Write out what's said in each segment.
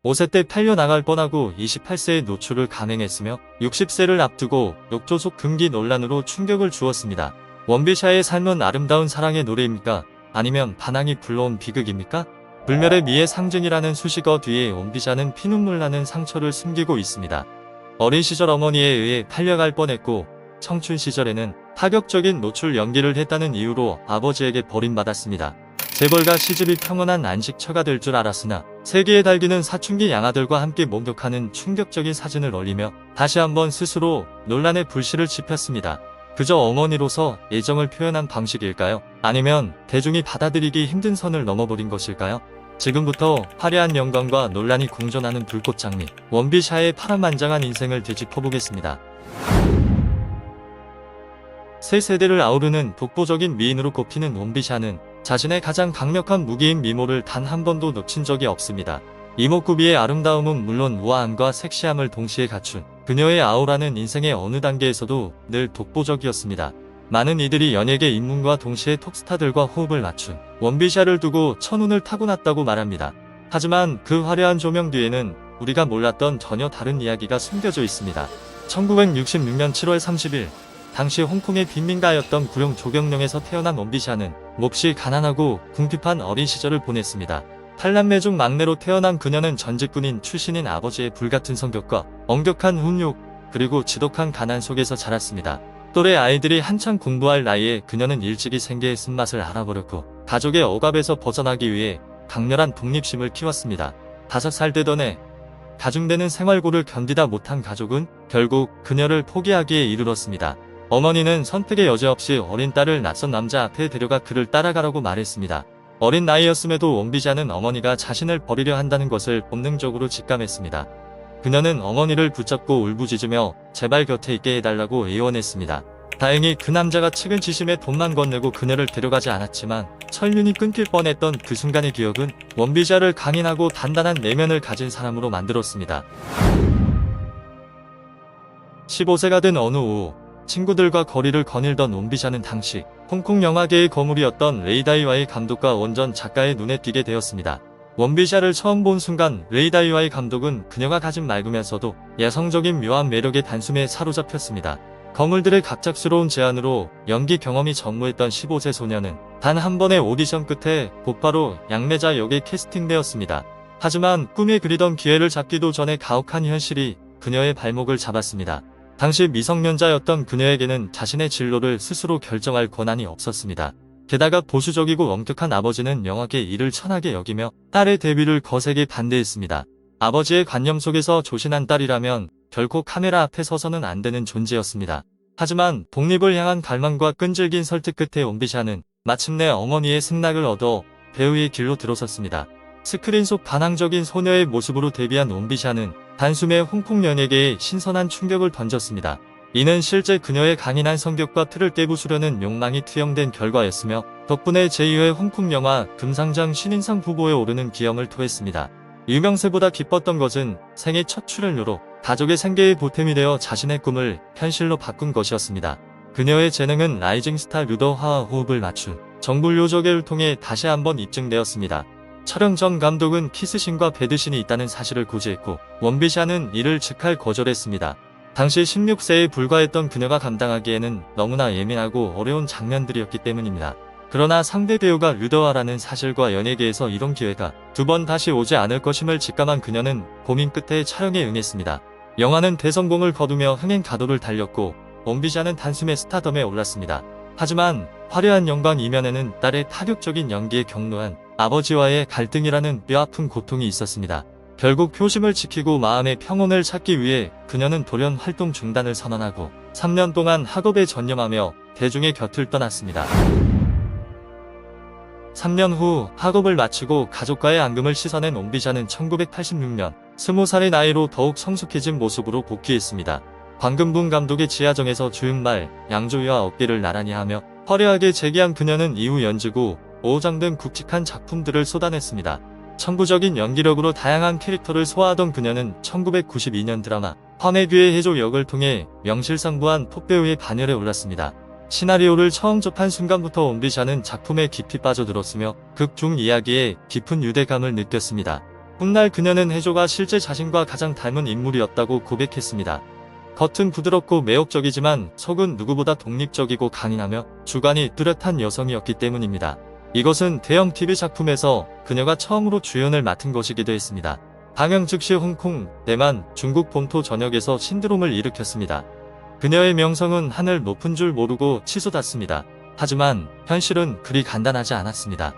5세 때 팔려나갈 뻔하고 28세에 노출을 감행했으며 60세를 앞두고 욕조속 금기 논란으로 충격을 주었습니다. 원비샤의 삶은 아름다운 사랑의 노래입니까? 아니면 반항이 불러온 비극입니까? 불멸의 미의 상징이라는 수식어 뒤에 원비샤는 피눈물 나는 상처를 숨기고 있습니다. 어린 시절 어머니에 의해 팔려갈 뻔했고 청춘 시절에는 파격적인 노출 연기를 했다는 이유로 아버지에게 버림받았습니다. 재벌가 시집이 평온한 안식처가 될 줄 알았으나 세기에 달기는 사춘기 양아들과 함께 목욕하는 충격적인 사진을 올리며 다시 한번 스스로 논란의 불씨를 지폈습니다. 그저 어머니로서 애정을 표현한 방식일까요? 아니면 대중이 받아들이기 힘든 선을 넘어버린 것일까요? 지금부터 화려한 영광과 논란이 공존하는 불꽃 장미, 원비샤의 파란만장한 인생을 되짚어보겠습니다. 세 세대를 아우르는 독보적인 미인으로 꼽히는 원비샤는 자신의 가장 강력한 무기인 미모를 단 한 번도 놓친 적이 없습니다. 이목구비의 아름다움은 물론 우아함과 섹시함을 동시에 갖춘 그녀의 아우라는 인생의 어느 단계에서도 늘 독보적이었습니다. 많은 이들이 연예계 입문과 동시에 톱스타들과 호흡을 맞춘 원비샤를 두고 천운을 타고났다고 말합니다. 하지만 그 화려한 조명 뒤에는 우리가 몰랐던 전혀 다른 이야기가 숨겨져 있습니다. 1966년 7월 30일 당시 홍콩의 빈민가였던 구룡 조경룡에서 태어난 원비샤는 몹시 가난하고 궁핍한 어린 시절을 보냈습니다. 8남매 중 막내로 태어난 그녀는 전직군인 출신인 아버지의 불같은 성격과 엄격한 훈육, 그리고 지독한 가난 속에서 자랐습니다. 또래 아이들이 한창 공부할 나이에 그녀는 일찍이 생계의 쓴맛을 알아버렸고 가족의 억압에서 벗어나기 위해 강렬한 독립심을 키웠습니다. 5살 되던 해 가중되는 생활고를 견디다 못한 가족은 결국 그녀를 포기하기에 이르렀습니다. 어머니는 선택의 여지 없이 어린 딸을 낯선 남자 앞에 데려가 그를 따라가라고 말했습니다. 어린 나이였음에도 원비샤는 어머니가 자신을 버리려 한다는 것을 본능적으로 직감했습니다. 그녀는 어머니를 붙잡고 울부짖으며 제발 곁에 있게 해달라고 애원했습니다. 다행히 그 남자가 측은지심에 돈만 건네고 그녀를 데려가지 않았지만 천륜이 끊길 뻔했던 그 순간의 기억은 원비샤를 강인하고 단단한 내면을 가진 사람으로 만들었습니다. 15세가 된 어느 오후 친구들과 거리를 거닐던 원비샤는 당시 홍콩 영화계의 거물이었던 레이다이와의 감독과 원전 작가의 눈에 띄게 되었습니다. 원비샤를 처음 본 순간 레이다이와의 감독은 그녀가 가진 맑으면서도 여성적인 묘한 매력의 단숨에 사로잡혔습니다. 거물들의 갑작스러운 제안으로 연기 경험이 전무했던 15세 소녀는 단 한 번의 오디션 끝에 곧바로 양매자 역에 캐스팅되었습니다. 하지만 꿈에 그리던 기회를 잡기도 전에 가혹한 현실이 그녀의 발목을 잡았습니다. 당시 미성년자였던 그녀에게는 자신의 진로를 스스로 결정할 권한이 없었습니다. 게다가 보수적이고 엄격한 아버지는 영화계 일을 천하게 여기며 딸의 데뷔를 거세게 반대했습니다. 아버지의 관념 속에서 조신한 딸이라면 결코 카메라 앞에 서서는 안 되는 존재였습니다. 하지만 독립을 향한 갈망과 끈질긴 설득 끝에 원비샤는 마침내 어머니의 승낙을 얻어 배우의 길로 들어섰습니다. 스크린 속 반항적인 소녀의 모습으로 데뷔한 원비샤는 단숨에 홍콩 연예계에 신선한 충격을 던졌습니다. 이는 실제 그녀의 강인한 성격과 틀을 깨부수려는 욕망이 투영된 결과였으며 덕분에 제2회 홍콩 영화 금상장 신인상 후보에 오르는 기염을 토했습니다. 유명세보다 기뻤던 것은 생애 첫 출연료로 가족의 생계의 보탬이 되어 자신의 꿈을 현실로 바꾼 것이었습니다. 그녀의 재능은 라이징 스타 류더화와 호흡을 맞춘 정불요조개를 통해 다시 한번 입증되었습니다. 촬영 전 감독은 키스신과 배드신이 있다는 사실을 고지했고 원비샤는 이를 즉할 거절했습니다. 당시 16세에 불과했던 그녀가 감당하기에는 너무나 예민하고 어려운 장면들이었기 때문입니다. 그러나 상대 배우가 류더화라는 사실과 연예계에서 이런 기회가 두 번 다시 오지 않을 것임을 직감한 그녀는 고민 끝에 촬영에 응했습니다. 영화는 대성공을 거두며 흥행 가도를 달렸고 원비샤는 단숨에 스타덤에 올랐습니다. 하지만 화려한 영광 이면에는 딸의 파격적인 연기에 격노한 아버지와의 갈등이라는 뼈아픈 고통이 있었습니다. 결국 표심을 지키고 마음의 평온을 찾기 위해 그녀는 돌연 활동 중단을 선언하고 3년 동안 학업에 전념하며 대중의 곁을 떠났습니다. 3년 후 학업을 마치고 가족과의 앙금을 씻어낸 원비샤는 1986년 20살의 나이로 더욱 성숙해진 모습으로 복귀했습니다. 광금붕 감독의 지하정에서 주윤말, 양조위와 어깨를 나란히 하며 화려하게 재기한 그녀는 이후 연지구, 오장 등 굵직한 작품들을 쏟아냈습니다. 천부적인 연기력으로 다양한 캐릭터를 소화하던 그녀는 1992년 드라마 화매귀의 해조 역을 통해 명실상부한 톱배우의 반열에 올랐습니다. 시나리오를 처음 접한 순간부터 원비샤는 작품에 깊이 빠져들었으며 극 중 이야기에 깊은 유대감을 느꼈습니다. 훗날 그녀는 해조가 실제 자신과 가장 닮은 인물이었다고 고백했습니다. 겉은 부드럽고 매혹적이지만 속은 누구보다 독립적이고 강인하며 주관이 뚜렷한 여성이었기 때문입니다. 이것은 대형 TV 작품에서 그녀가 처음으로 주연을 맡은 것이기도 했습니다. 방영 즉시 홍콩, 대만, 중국 본토 전역에서 신드롬을 일으켰습니다. 그녀의 명성은 하늘 높은 줄 모르고 치솟았습니다. 하지만 현실은 그리 간단하지 않았습니다.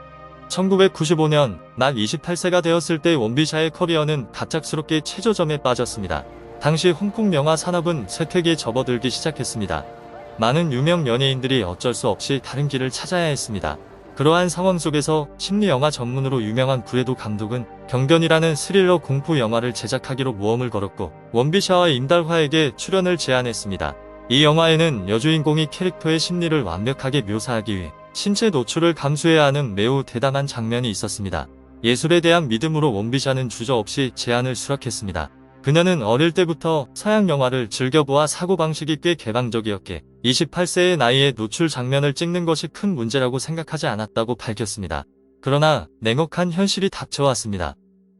1995년 막 28세가 되었을 때 원비샤의 커리어는 갑작스럽게 최저점에 빠졌습니다. 당시 홍콩 영화 산업은 쇠퇴기에 접어들기 시작했습니다. 많은 유명 연예인들이 어쩔 수 없이 다른 길을 찾아야 했습니다. 그러한 상황 속에서 심리영화 전문으로 유명한 구레도 감독은 경변이라는 스릴러 공포 영화를 제작하기로 모험을 걸었고 원비샤와 임달화에게 출연을 제안했습니다. 이 영화에는 여주인공이 캐릭터의 심리를 완벽하게 묘사하기 위해 신체 노출을 감수해야 하는 매우 대담한 장면이 있었습니다. 예술에 대한 믿음으로 원비샤는 주저없이 제안을 수락했습니다. 그녀는 어릴 때부터 서양 영화를 즐겨보아 사고방식이 꽤 개방적이었기에 28세의 나이에 노출 장면을 찍는 것이 큰 문제라고 생각하지 않았다고 밝혔습니다. 그러나 냉혹한 현실이 닥쳐왔습니다.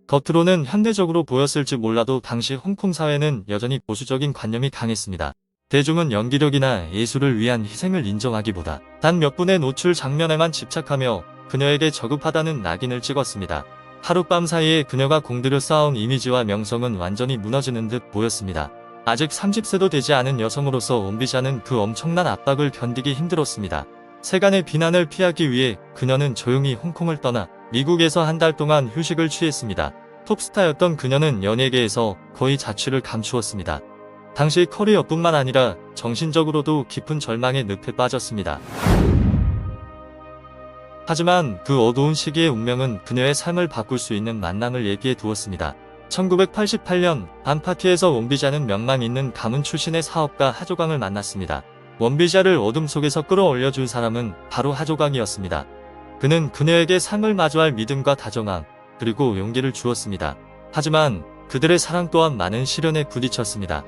겉으로는 현대적으로 보였을지 몰라도 당시 홍콩 사회는 여전히 보수적인 관념이 강했습니다. 대중은 연기력이나 예술을 위한 희생을 인정하기보다 단 몇 분의 노출 장면에만 집착하며 그녀에게 저급하다는 낙인을 찍었습니다. 하룻밤 사이에 그녀가 공들여 쌓아온 이미지와 명성은 완전히 무너지는 듯 보였습니다. 아직 30세도 되지 않은 여성으로서 원비샤는 그 엄청난 압박을 견디기 힘들었습니다. 세간의 비난을 피하기 위해 그녀는 조용히 홍콩을 떠나 미국에서 한 달 동안 휴식을 취했습니다. 톱스타였던 그녀는 연예계에서 거의 자취를 감추었습니다. 당시 커리어뿐만 아니라 정신적으로도 깊은 절망의 늪에 빠졌습니다. 하지만 그 어두운 시기의 운명은 그녀의 삶을 바꿀 수 있는 만남을 예비해 두었습니다. 1988년 밤 파티에서 원비샤는 명망 있는 가문 출신의 사업가 하조강을 만났습니다. 원비샤를 어둠 속에서 끌어올려준 사람은 바로 하조강이었습니다. 그는 그녀에게 삶을 마주할 믿음과 다정함, 그리고 용기를 주었습니다. 하지만 그들의 사랑 또한 많은 시련에 부딪혔습니다.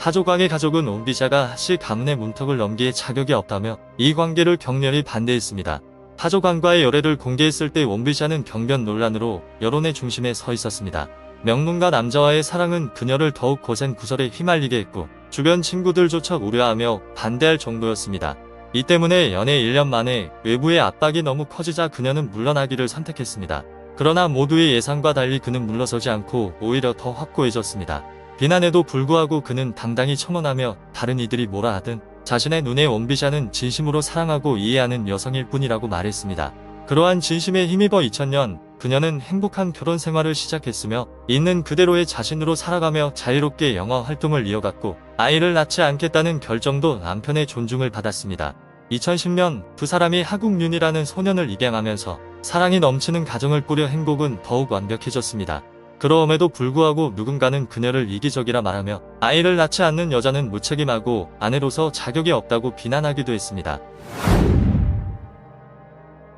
하조강의 가족은 원비샤가 하씨 가문의 문턱을 넘기에 자격이 없다며 이 관계를 격렬히 반대했습니다. 하조강과의 열애를 공개했을 때 원비샤는 경변 논란으로 여론의 중심에 서 있었습니다. 명문가 남자와의 사랑은 그녀를 더욱 거센 구설에 휘말리게 했고 주변 친구들조차 우려하며 반대할 정도였습니다. 이 때문에 연애 1년 만에 외부의 압박이 너무 커지자 그녀는 물러나기를 선택했습니다. 그러나 모두의 예상과 달리 그는 물러서지 않고 오히려 더 확고해졌습니다. 비난에도 불구하고 그는 당당히 첨언하며 다른 이들이 뭐라 하든 자신의 눈에 원비샤는 진심으로 사랑하고 이해하는 여성일 뿐이라고 말했습니다. 그러한 진심에 힘입어 2000년 그녀는 행복한 결혼 생활을 시작했으며 있는 그대로의 자신으로 살아가며 자유롭게 영화 활동을 이어갔고 아이를 낳지 않겠다는 결정도 남편의 존중을 받았습니다. 2010년 두 사람이 하국윤이라는 소년을 입양하면서 사랑이 넘치는 가정을 꾸려 행복은 더욱 완벽해졌습니다. 그럼에도 불구하고 누군가는 그녀를 이기적이라 말하며 아이를 낳지 않는 여자는 무책임하고 아내로서 자격이 없다고 비난하기도 했습니다.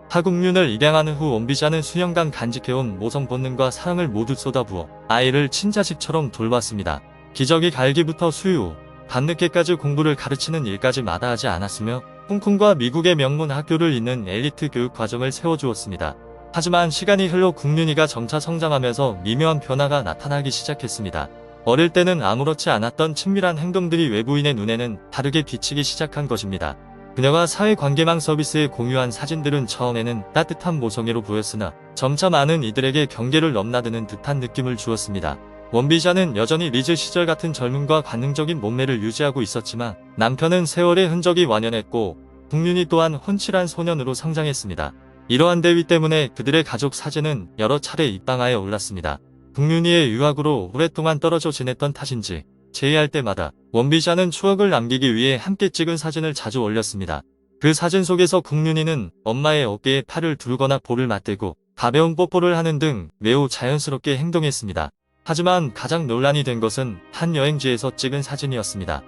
하국윤을 입양한 후 원비샤는 수년간 간직해온 모성 본능과 사랑을 모두 쏟아부어 아이를 친자식처럼 돌봤습니다. 기저귀 갈기부터 수유, 밤늦게까지 공부를 가르치는 일까지 마다하지 않았으며 홍콩과 미국의 명문 학교를 잇는 엘리트 교육 과정을 세워주었습니다. 하지만 시간이 흘러 국윤이가 점차 성장하면서 미묘한 변화가 나타나기 시작했습니다. 어릴 때는 아무렇지 않았던 친밀한 행동들이 외부인의 눈에는 다르게 비치기 시작한 것입니다. 그녀가 사회관계망 서비스에 공유한 사진들은 처음에는 따뜻한 모성애로 보였으나 점차 많은 이들에게 경계를 넘나드는 듯한 느낌을 주었습니다. 원비샤는 여전히 리즈 시절 같은 젊음과 관능적인 몸매를 유지하고 있었지만 남편은 세월의 흔적이 완연했고 국윤이 또한 훤칠한 소년으로 성장했습니다. 이러한 대위 때문에 그들의 가족 사진은 여러 차례 입방아에 올랐습니다. 국윤이의 유학으로 오랫동안 떨어져 지냈던 탓인지 제의할 때마다 원비샤는 추억을 남기기 위해 함께 찍은 사진을 자주 올렸습니다. 그 사진 속에서 국윤이는 엄마의 어깨에 팔을 두르거나 볼을 맞대고 가벼운 뽀뽀를 하는 등 매우 자연스럽게 행동했습니다. 하지만 가장 논란이 된 것은 한 여행지에서 찍은 사진이었습니다.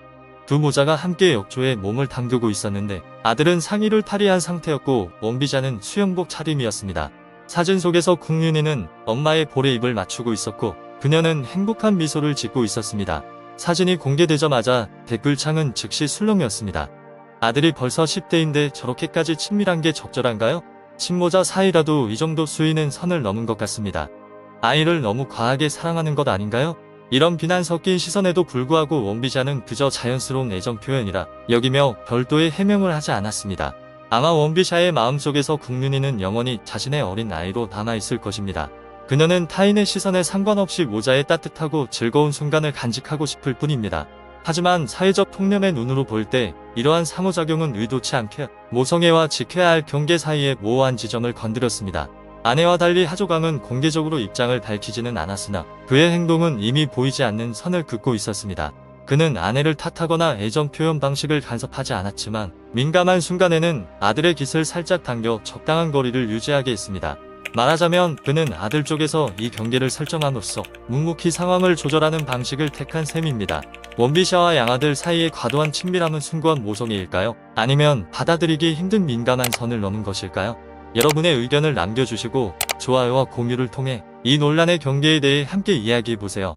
두 모자가 함께 욕조에 몸을 담그고 있었는데 아들은 상의를 탈의한 상태였고 원비샤는 수영복 차림이었습니다. 사진 속에서 국윤이는 엄마의 볼에 입을 맞추고 있었고 그녀는 행복한 미소를 짓고 있었습니다. 사진이 공개되자마자 댓글창은 즉시 술렁이었습니다. 아들이 벌써 10대인데 저렇게까지 친밀한 게 적절한가요? 친모자 사이라도 이 정도 수위는 선을 넘은 것 같습니다. 아이를 너무 과하게 사랑하는 것 아닌가요? 이런 비난 섞인 시선에도 불구하고 원비자는 그저 자연스러운 애정 표현이라 여기며 별도의 해명을 하지 않았습니다. 아마 원비샤의 마음속에서 국윤이는 영원히 자신의 어린 아이로 남아있을 것입니다. 그녀는 타인의 시선에 상관없이 모자의 따뜻하고 즐거운 순간을 간직하고 싶을 뿐입니다. 하지만 사회적 통념의 눈으로 볼 때 이러한 상호작용은 의도치 않게 모성애와 지켜야 할 경계 사이의 모호한 지점을 건드렸습니다. 아내와 달리 하조강은 공개적으로 입장을 밝히지는 않았으나 그의 행동은 이미 보이지 않는 선을 긋고 있었습니다. 그는 아내를 탓하거나 애정 표현 방식을 간섭하지 않았지만 민감한 순간에는 아들의 깃을 살짝 당겨 적당한 거리를 유지하게 했습니다. 말하자면 그는 아들 쪽에서 이 경계를 설정함으로써 묵묵히 상황을 조절하는 방식을 택한 셈입니다. 원비샤와 양아들 사이의 과도한 친밀함은 숭고한 모성애일까요? 아니면 받아들이기 힘든 민감한 선을 넘은 것일까요? 여러분의 의견을 남겨주시고 좋아요와 공유를 통해 이 논란의 경계에 대해 함께 이야기해보세요.